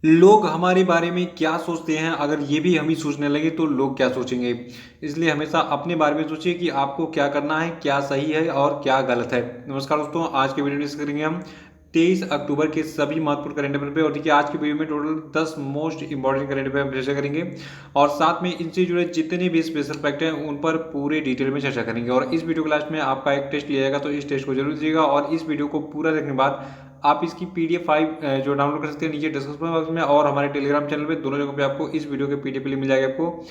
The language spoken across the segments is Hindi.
लोग हमारे बारे में क्या सोचते हैं, अगर ये भी हम ही सोचने लगे तो लोग क्या सोचेंगे। इसलिए हमेशा अपने बारे में सोचिए कि आपको क्या करना है, क्या सही है और क्या गलत है। नमस्कार दोस्तों, आज के वीडियो में डिस्कस करेंगे हम 23 अक्टूबर के सभी महत्वपूर्ण करंट अफेयर पे। और देखिए, आज के वीडियो में total 10 most important current affair हम चर्चा करेंगे और साथ में इनसे जुड़े जितने भी स्पेशल फैक्ट हैं उन पर पूरे डिटेल में चर्चा करेंगे। और इस वीडियो के लास्ट में आपका एक टेस्ट लिया जाएगा, तो इस टेस्ट को जरूर दीजिएगा। और इस वीडियो को पूरा देखने के बाद आप इसकी पीडीएफ फाइल जो डाउनलोड कर सकते हैं नीचे डिस्क्रिप्शन बॉक्स में, और हमारे टेलीग्राम चैनल पे, दोनों जगहों पे आपको इस वीडियो के पीडीएफ लिंक मिल जाएगा आपको।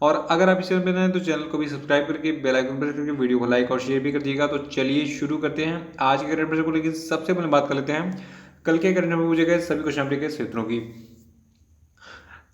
और अगर आप इस चैनल पर नए हैं तो चैनल को भी सब्सक्राइब करके बेल आइकन प्रेस करके वीडियो को लाइक और शेयर भी कर दीजिएगा। तो चलिए शुरू करते हैं आज के करंट अफेयर को। लेकिन सबसे पहले बात कर लेते हैं कल के करंट अफेयर पूछे गए सभी क्वेश्चन के क्षेत्रों की।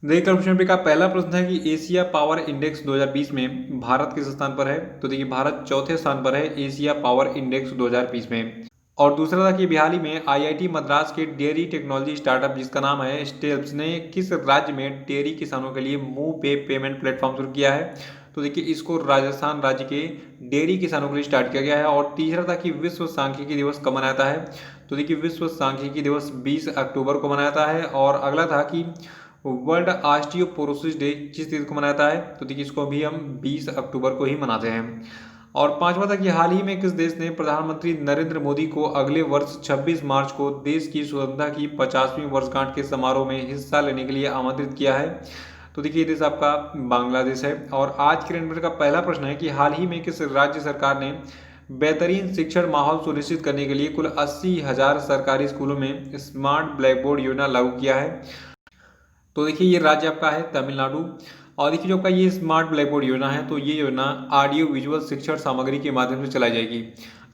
देखिए, क्वेश्चन पे का पहला प्रश्न है कि एशिया पावर इंडेक्स 2020 में भारत किस स्थान पर है। तो देखिए, भारत चौथे स्थान पर है एशिया पावर इंडेक्स 2020 में। और दूसरा था कि हाल ही में आईआईटी मद्रास के डेयरी टेक्नोलॉजी स्टार्टअप जिसका नाम है स्टेल्स ने किस राज्य में डेयरी किसानों के लिए मुंह पे पेमेंट प्लेटफॉर्म शुरू किया है। तो देखिए, इसको राजस्थान राज्य के डेयरी किसानों के लिए स्टार्ट किया गया है। और तीसरा था कि विश्व सांख्यिकी दिवस कब मनाया जाता है। तो देखिए, विश्व सांख्यिकी दिवस 20 अक्टूबर को मनाया जाता है। और अगला था कि वर्ल्ड ऑस्टियोपोरोसिस डे किस दिन को मनाया जाता है। तो देखिए, इसको भी हम 20 अक्टूबर को ही मनाते हैं। और पांचवा था कि हाल ही में किस देश ने प्रधानमंत्री नरेंद्र मोदी को अगले वर्ष 26 मार्च को देश की स्वतंत्रता की 50वीं वर्षगांठ के समारोह में हिस्सा लेने के लिए आमंत्रित किया है। तो देखिए, ये देश आपका बांग्लादेश है। और आज के करंट अफेयर का पहला प्रश्न है कि हाल ही में किस राज्य सरकार ने बेहतरीन शिक्षण माहौल सुनिश्चित करने के लिए कुल 80,000 सरकारी स्कूलों में स्मार्ट ब्लैक बोर्ड योजना लागू किया है। तो देखिए, ये राज्य आपका है तमिलनाडु। और देखिए, जो आपका ये स्मार्ट ब्लैक बोर्ड योजना है, तो ये योजना ऑडियो विजुअल शिक्षण सामग्री के माध्यम से चलाई जाएगी।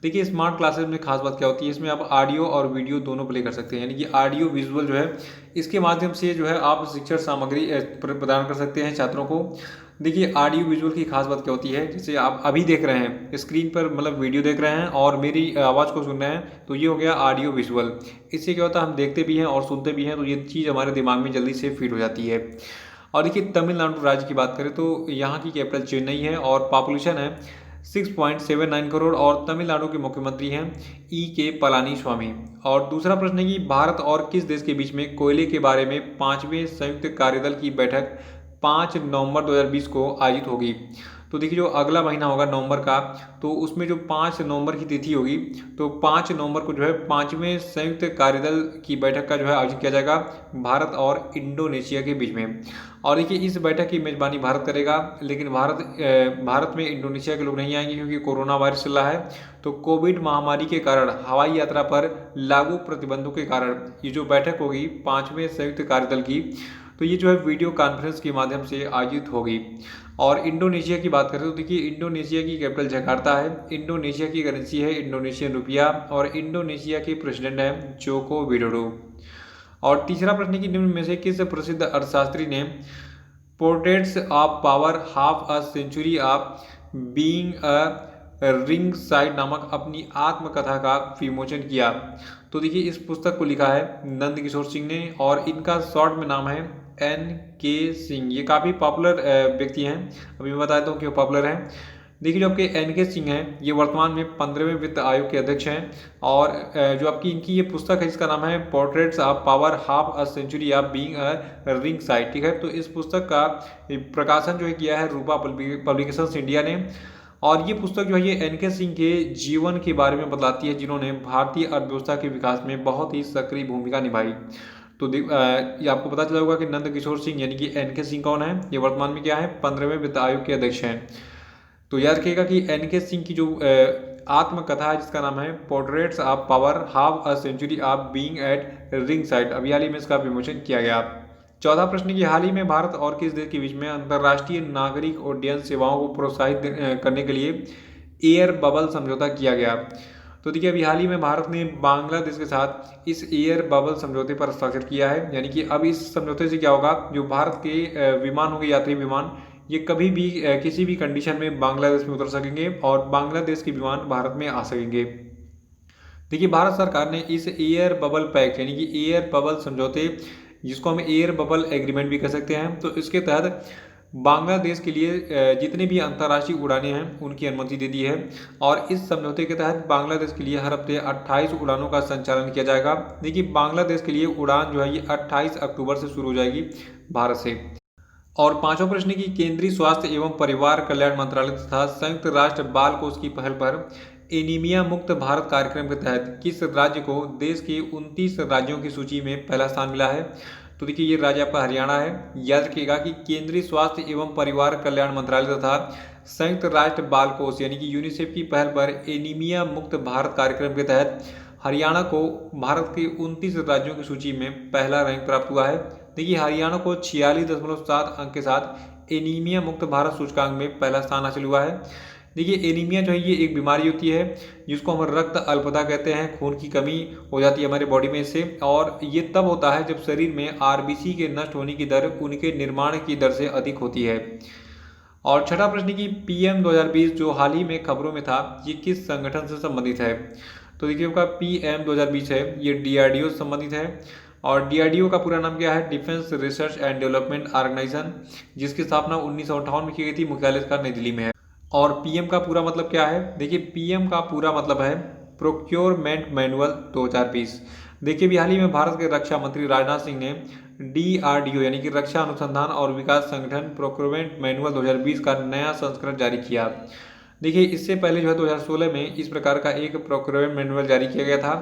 देखिए, स्मार्ट क्लासेस में खास बात क्या होती है, इसमें आप ऑडियो और वीडियो दोनों प्ले कर सकते हैं। यानी कि ऑडियो विजुअल जो है, इसके माध्यम से जो है आप शिक्षण सामग्री प्रदान कर सकते हैं छात्रों को। देखिए, ऑडियो विजुअल की खास बात क्या होती है, जैसे आप अभी देख रहे हैं स्क्रीन पर, मतलब वीडियो देख रहे हैं और मेरी आवाज़ को सुन रहे हैं, तो ये हो गया ऑडियो विजुअल। इससे क्या होता है, हम देखते भी हैं और सुनते भी हैं, तो ये चीज़ हमारे दिमाग में जल्दी से फिट हो जाती है। और देखिए, तमिलनाडु राज्य की बात करें तो यहाँ की कैपिटल चेन्नई है और पॉपुलेशन है 6.79 करोड़। और तमिलनाडु के मुख्यमंत्री हैं के पलानी स्वामी। और दूसरा प्रश्न है कि भारत और किस देश के बीच में कोयले के बारे में 5वें संयुक्त कार्यदल की बैठक 5 नवंबर 2020 को आयोजित होगी। तो देखिए, जो अगला महीना होगा नवंबर का, तो उसमें जो 5 नवंबर की तिथि होगी, तो 5 नवंबर को जो है 5वें संयुक्त कार्यदल की बैठक का जो है आयोजित किया जाएगा भारत और इंडोनेशिया के बीच में। और देखिए, इस बैठक की मेजबानी भारत करेगा, लेकिन भारत में इंडोनेशिया के लोग नहीं आएंगे क्योंकि कोरोना वायरस चल रहा है। तो कोविड महामारी के कारण हवाई यात्रा पर लागू प्रतिबंधों के कारण ये जो बैठक होगी 5वें संयुक्त कार्यदल की, तो ये जो है वीडियो कॉन्फ्रेंस के माध्यम से आयोजित होगी। और इंडोनेशिया की बात करें तो देखिए, इंडोनेशिया की कैपिटल जकार्ता है। इंडोनेशिया की करेंसी है इंडोनेशियन रुपया। और इंडोनेशिया के प्रेसिडेंट है जोको विडोडो। और तीसरा प्रश्न की निम्न में से किस प्रसिद्ध अर्थशास्त्री ने portraits of power half a century of being a ring side नामक अपनी आत्मकथा का विमोचन किया। तो देखिए, इस पुस्तक को लिखा है नंद किशोर सिंह ने और इनका शॉर्ट में नाम है NK सिंह। ये काफ़ी पॉपुलर व्यक्ति हैं, अभी मैं बताता हूँ कि वो पॉपुलर हैं। देखिए, जो आपके NK सिंह हैं, ये वर्तमान में 15वें वित्त आयोग के अध्यक्ष हैं। और जो आपकी इनकी ये पुस्तक है जिसका नाम है portraits of power half a century of being a ring side, ठीक है। तो इस पुस्तक का प्रकाशन जो है किया है रूपा पब्लिकेशंस इंडिया ने। और ये पुस्तक जो है ये NK सिंह के जीवन के बारे में बताती है, जिन्होंने भारतीय अर्थव्यवस्था के विकास में बहुत ही सक्रिय भूमिका निभाई। तो ये आपको पता चला होगा कि नंद किशोर सिंह यानी कि NK सिंह कौन है। ये वर्तमान में क्या है, 15वें वित्त आयोग के अध्यक्ष हैं। तो याद रखिएगा कि NK सिंह की जो आत्मकथा है जिसका नाम है portraits of power half a century of being at ring side, अभी हाल ही में इसका विमोचन किया गया। चौथा प्रश्न की हाल ही में भारत और किस देश के बीच में अंतर्राष्ट्रीय नागरिक उड्डयन सेवाओं को प्रोत्साहित करने के लिए एयर बबल समझौता किया गया। तो देखिए, अभी हाल ही में भारत ने बांग्लादेश के साथ इस एयर बबल समझौते पर हस्ताक्षर किया है। यानी कि अब इस समझौते से क्या होगा, जो भारत के विमान होंगे, यात्री विमान, ये कभी भी किसी भी कंडीशन में बांग्लादेश में उतर सकेंगे और बांग्लादेश के विमान भारत में आ सकेंगे। देखिए, भारत सरकार ने इस एयर बबल पैक्ट यानी कि एयर बबल समझौते, जिसको हम एयर बबल एग्रीमेंट भी कह सकते हैं, तो इसके तहत बांग्लादेश के लिए जितनी भी अंतर्राष्ट्रीय उड़ानें हैं उनकी अनुमति दे दी है। और इस समझौते के तहत बांग्लादेश के लिए हर हफ्ते 28 उड़ानों का संचालन किया जाएगा। देखिए बांग्लादेश के लिए उड़ान जो है ये 28 अक्टूबर से शुरू हो जाएगी भारत से। और पांचवा प्रश्न की केंद्रीय स्वास्थ्य एवं परिवार कल्याण मंत्रालय तथा संयुक्त राष्ट्र बाल कोष की पहल पर एनीमिया मुक्त भारत कार्यक्रम के तहत किस राज्य को देश के 29 राज्यों की सूची में पहला स्थान मिला है? तो देखिए ये राज्य आपका हरियाणा है। याद रखिएगा कि केंद्रीय स्वास्थ्य एवं परिवार कल्याण मंत्रालय तथा संयुक्त राष्ट्र बाल कोष यानी कि यूनिसेफ की पहल पर एनीमिया मुक्त भारत कार्यक्रम के तहत हरियाणा को भारत के 29 राज्यों की सूची में पहला रैंक प्राप्त हुआ है। देखिए हरियाणा को 46.7 अंक के साथ एनीमिया मुक्त भारत सूचकांक में पहला स्थान हासिल हुआ है। देखिए एनीमिया जो है ये एक बीमारी होती है जिसको हम रक्त अल्पता कहते हैं, खून की कमी हो जाती है हमारे बॉडी में इससे, और ये तब होता है जब शरीर में आरबीसी के नष्ट होने की दर उनके निर्माण की दर से अधिक होती है। और छठा प्रश्न की पीएम 2020 जो हाल ही में खबरों में था ये किस संगठन से संबंधित है? तो देखिए आपका पीएम 2020 है ये डीआरडीओ से संबंधित है। और डीआरडीओ का पूरा नाम क्या है? Defence research and development organisation, जिसकी स्थापना 1958 में की गई थी। मुख्यालय इसका नई दिल्ली में है। और पीएम का पूरा मतलब क्या है? देखिए पीएम का पूरा मतलब है प्रोक्योरमेंट मैनुअल 2020। देखिए भी हाल ही में भारत के रक्षा मंत्री राजनाथ सिंह ने डीआरडीओ यानी कि रक्षा अनुसंधान और विकास संगठन प्रोक्योरमेंट मैनुअल 2020 का नया संस्करण जारी किया। देखिए इससे पहले जो है 2016 में इस प्रकार का एक प्रोक्योरमेंट मैनुअल जारी किया गया था,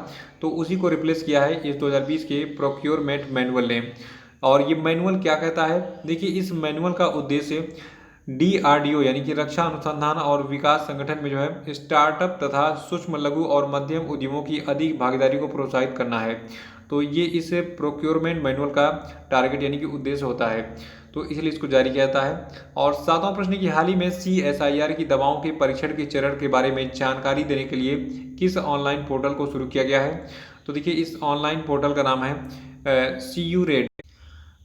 तो उसी को रिप्लेस किया है इस 2020 के प्रोक्योरमेंट मैनुअल ने। और ये मैनुअल क्या कहता है? देखिए इस मैनुअल का उद्देश्य डीआरडीओ यानी कि रक्षा अनुसंधान और विकास संगठन में जो है स्टार्टअप तथा सूक्ष्म लघु और मध्यम उद्यमों की अधिक भागीदारी को प्रोत्साहित करना है। तो ये इस प्रोक्योरमेंट मैनुअल का टारगेट यानी कि उद्देश्य होता है, तो इसलिए इसको जारी किया जाता है। और सातवां प्रश्न की हाल ही में CSIR की दवाओं के परीक्षण के चरण के बारे में जानकारी देने के लिए किस ऑनलाइन पोर्टल को शुरू किया गया है? तो देखिए इस ऑनलाइन पोर्टल का नाम है CURED।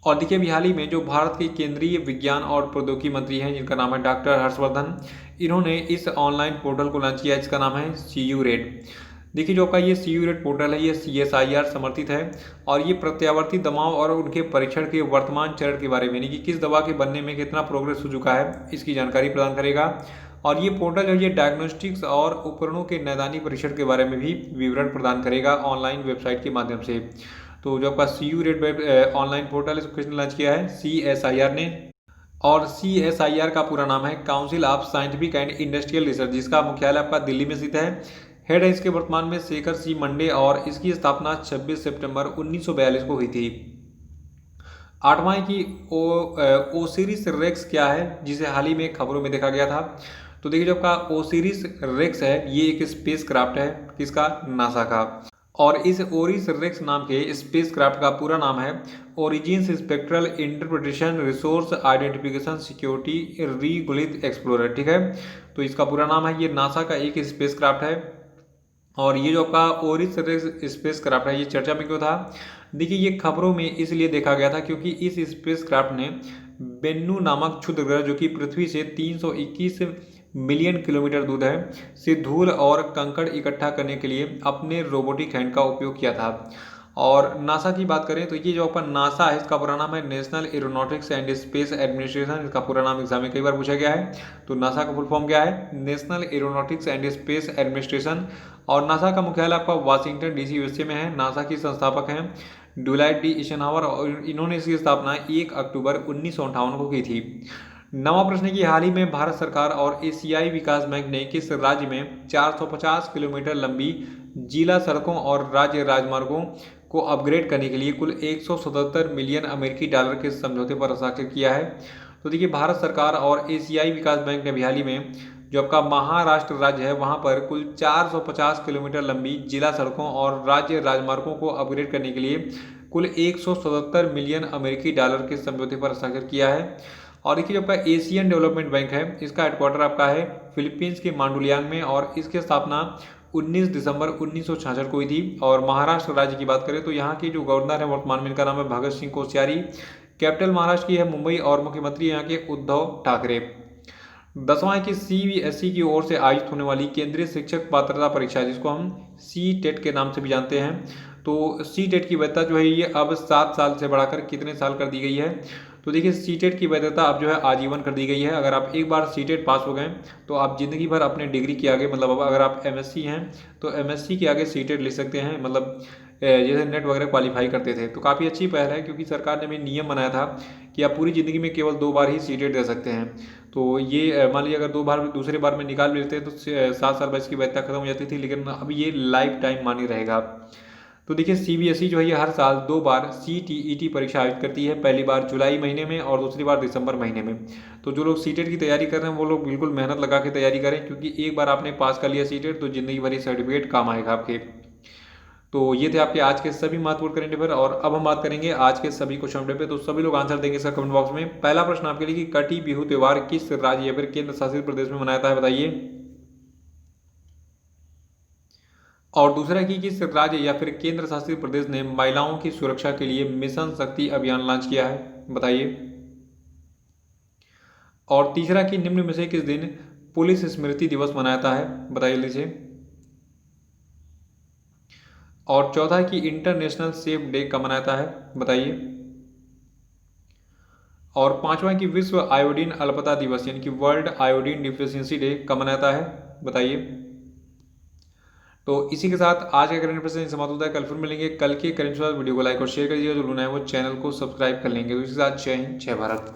और देखिए अभी हाल ही में जो भारत के केंद्रीय विज्ञान और प्रौद्योगिकी मंत्री हैं जिनका नाम है डॉक्टर हर्षवर्धन, इन्होंने इस ऑनलाइन पोर्टल को लॉन्च किया जिसका नाम है CURED। देखिए जो आपका ये CURED पोर्टल है ये CSIR समर्थित है और ये प्रत्यावर्ती दवाओं और उनके परीक्षण के वर्तमान चरण के बारे में यानी कि किस दवा के बनने में कितना प्रोग्रेस हो चुका है इसकी जानकारी प्रदान करेगा। और ये पोर्टल जो ये डायग्नोस्टिक्स और उपकरणों के नैदानिक परीक्षण के बारे में भी विवरण प्रदान करेगा ऑनलाइन वेबसाइट के माध्यम से। तो जो आपका CURED वेब ऑनलाइन पोर्टल इसको किसने लॉन्च किया है? CSIR ने। और CSIR का पूरा नाम है council of scientific and industrial research, जिसका मुख्यालय आपका दिल्ली में स्थित है। हेड है इसके वर्तमान में शेखर C मंडे और इसकी स्थापना 26 सितंबर 1942 को हुई थी। आठवां की ओसिरिस रेक्स क्या है जिसे हाल ही में खबरों में देखा गया था? तो देखिए जो आपका ओसिरिस रेक्स है ये एक स्पेस क्राफ्ट है, किसका? नासा का। और इस ओरिस रेक्स नाम के स्पेसक्राफ्ट का पूरा नाम है origins spectral interpretation resource identification security regolith explorer, ठीक है। तो इसका पूरा नाम है, ये नासा का एक स्पेसक्राफ्ट है। और ये जो आपका ओरिस रेक्स स्पेसक्राफ्ट है ये चर्चा में क्यों था? देखिए ये खबरों में इसलिए देखा गया था क्योंकि इस स्पेसक्राफ्ट ने बेन्नू नामक क्षुद्र ग्रह जो कि पृथ्वी से 321 मिलियन किलोमीटर दूर है से धूल और कंकड़ इकट्ठा करने के लिए अपने रोबोटिक हैंड का उपयोग किया था। और नासा की बात करें तो ये जो अपन नासा है इसका पूरा नाम है national aeronautics and space administration, इसका पूरा नाम एग्जाम में कई बार पूछा गया है। तो नासा का फुल फॉर्म क्या है? National aeronautics and space administration. और नासा का मुख्यालय आपका वाशिंगटन DC USA में है। नासा की संस्थापक हैं डुलाइट डी इशनहावर और इन्होंने इसकी स्थापना 1 अक्टूबर 1958 को की थी। नवा प्रश्न की हाल ही में भारत सरकार और एशियाई विकास बैंक ने किस राज्य में 450 किलोमीटर लंबी जिला सड़कों और राज्य राजमार्गों को अपग्रेड करने के लिए कुल 177 मिलियन अमेरिकी डॉलर के समझौते पर हस्ताक्षर किया है? तो देखिए भारत सरकार और एशियाई विकास बैंक ने हाल ही में जो आपका महाराष्ट्र राज्य है वहां पर कुल 450 किलोमीटर लंबी जिला सड़कों और राज्य राजमार्गों को अपग्रेड करने के लिए कुल 177 मिलियन अमेरिकी डॉलर के समझौते पर हस्ताक्षर किया है। और देखिए जो आपका एशियन डेवलपमेंट बैंक है इसका हेडक्वार्टर आपका है फिलीपींस के मांडुलियांग में और इसकी स्थापना 19 दिसंबर 1966 को हुई थी। और महाराष्ट्र राज्य की बात करें तो यहाँ के जो गवर्नर है वर्तमान में इनका नाम है भगत सिंह कोश्यारी। कैपिटल महाराष्ट्र की है मुंबई और मुख्यमंत्री यहाँ के उद्धव ठाकरे। 10वां है कि CBSE की ओर से आयोजित होने वाली केंद्रीय शिक्षक पात्रता परीक्षा जिसको हम CTET के नाम से भी जानते हैं, तो CTET की वैधता जो है ये अब 7 साल से बढ़ाकर कितने साल कर दी गई है? तो देखिए सीटेट की वैधता अब जो है आजीवन कर दी गई है। अगर आप एक बार सीटेट पास हो गए तो आप ज़िंदगी भर अपने डिग्री के आगे, मतलब अब अगर आप एमएससी हैं तो एमएससी के आगे सीटेट ले सकते हैं। मतलब जैसे नेट वगैरह क्वालिफाई करते थे, तो काफ़ी अच्छी पहल है, क्योंकि सरकार ने भी नियम बनाया था कि आप पूरी ज़िंदगी में केवल 2 बार ही सीटेट दे सकते हैं। तो ये मान लीजिए अगर 2 बार दूसरे बार में निकाल भी लेते हैं तो 7 साल बाद इसकी वैधता खत्म हो जाती थी, लेकिन अब ये लाइफ टाइम मानी रहेगा। तो देखिए सीबीएसई जो है ये हर साल 2 बार सीटीईटी परीक्षा आयोजित करती है, पहली बार जुलाई महीने में और दूसरी बार दिसंबर महीने में। तो जो लोग सीटेट की तैयारी कर रहे हैं वो लोग बिल्कुल मेहनत लगा के तैयारी करें, क्योंकि एक बार आपने पास कर लिया सीटेट तो जिंदगी भर ये सर्टिफिकेट काम आएगा आपके। तो ये थे आपके आज के सभी महत्वपूर्ण करंट अफेयर, और अब हम बात करेंगे आज के सभी क्वेश्चन पे। तो सभी लोग आंसर देंगे इसका कमेंट बॉक्स में। पहला प्रश्न आपके लिए कि कटी बिहू त्योहार किस राज्य या फिर केंद्र शासित प्रदेश में मनाया जाता है, बताइए। और दूसरा कि किस राज्य या फिर केंद्र शासित प्रदेश ने महिलाओं की सुरक्षा के लिए मिशन शक्ति अभियान लॉन्च किया है, बताइए। और तीसरा कि निम्न में से किस दिन पुलिस स्मृति दिवस मनाया जाता है, बताइए लीजिए। और चौथा कि इंटरनेशनल सेफ डे कब मनाया जाता है, बताइए। और पांचवा कि विश्व आयोडीन अल्पता दिवस यानी कि वर्ल्ड आयोडीन डिफिशियंसी डे कब मनाया जाता है, बताइए। तो इसी के साथ आज का करंट अफेयर समाप्त होता है। कल फिर मिलेंगे। कल के करंट अफेयर वीडियो को लाइक और शेयर कर दीजिएगा। जो लोग नए हैं वो चैनल को सब्सक्राइब कर लेंगे। तो इसके साथ जय हिंद, जय भारत।